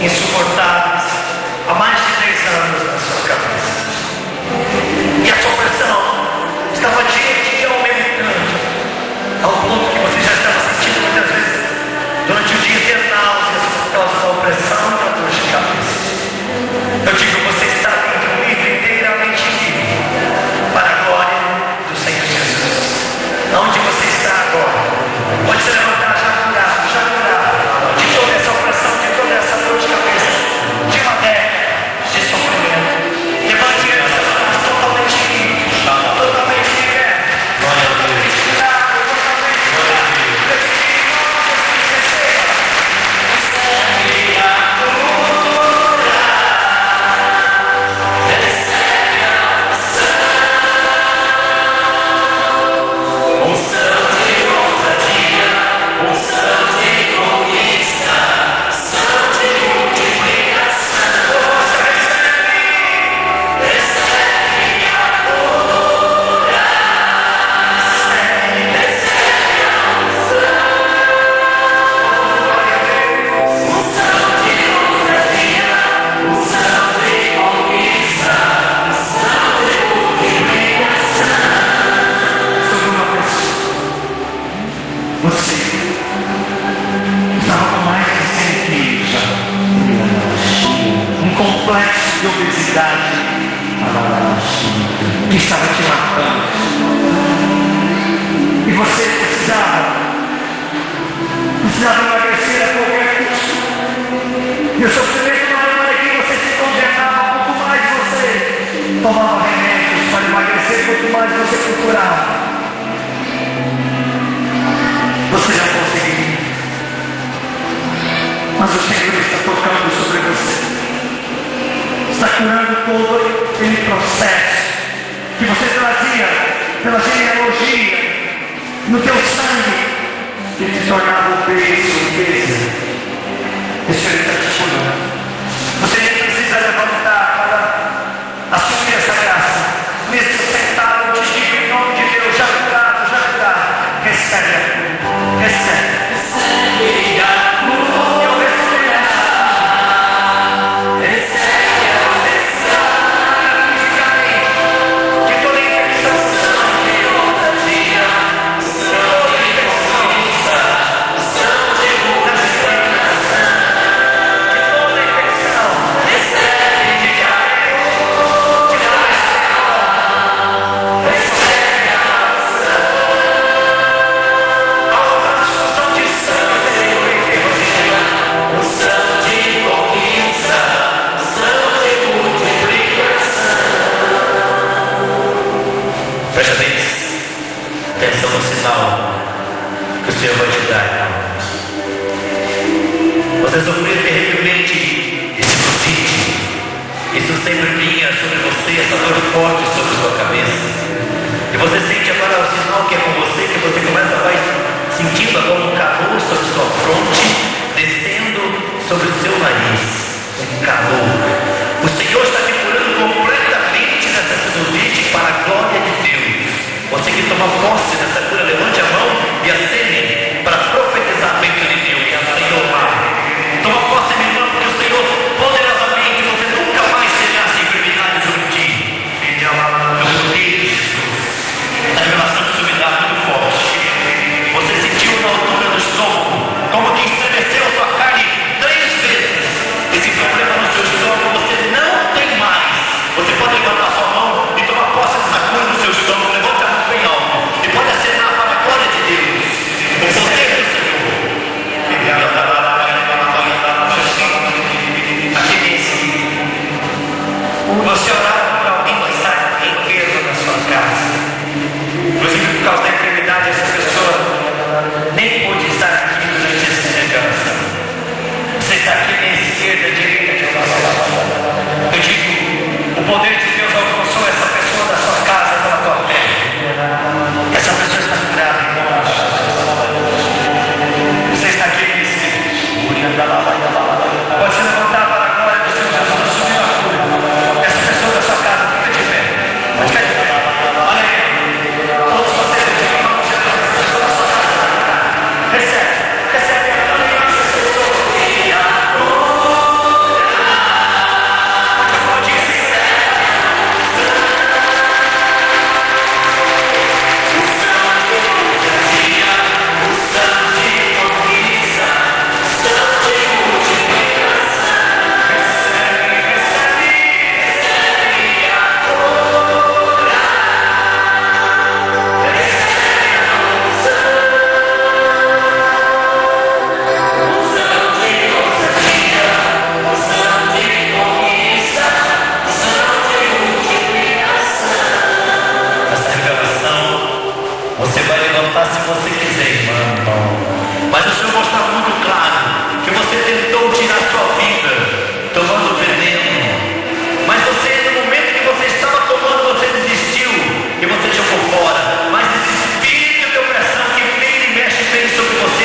insuportáveis há mais de 10 anos na sua cabeça. E a sua pressão estava dia a dia aumentando, ao ponto que você já estava sentindo muitas vezes durante o dia ter náuseas por causa da opressão e da dor de cabeça. Eu digo, você está livre, inteiramente livre, para a glória do Senhor Jesus. Onde você está agora, pode se levantar, já curado, de toda essa opressão, de toda essa dor de cabeça, de uma década de sofrimento. Levante as suas mãos totalmente livre, totalmente liberto, totalmente curado, totalmente curado. Complexo de obesidade que estava te matando, e você precisava emagrecer a qualquer custo, e o sofrimento maior é que você se condenava. Quanto mais você tomava remédios para emagrecer, quanto mais você procurava, você não conseguia. Mas o Senhor está tocando sobre você, está curando todo aquele processo que você trazia pela genealogia no teu sangue, que te tornava obeso, obesa. O Senhor está te curando. Você nem precisa levantar para assumir essa graça. Mesmo sentado, eu te digo em nome de Deus, já curado. Recebe a cura, recebe a cura. Que o Senhor vai te dar. Você sofreu terrivelmente esse convite. Isso sempre vinha sobre você, essa dor forte sobre sua cabeça. E você sente agora o sinal que é com você, que você começa a vai sentindo agora um calor sobre sua fronte, descendo sobre o seu nariz. Um calor. O Senhor está te curando completamente nessa sinusite para a glória de Deus. Você que toma posse dessa cura, levante a mão e acene para profetizar a bênção de Deus. E a Senhor toma posse, minha irmã, porque o Senhor poderosamente, você nunca mais terá essa enfermidade sobre ti. No poder de Jesus, a revelação de sumidade muito forte. Você sentiu na altura sobre você.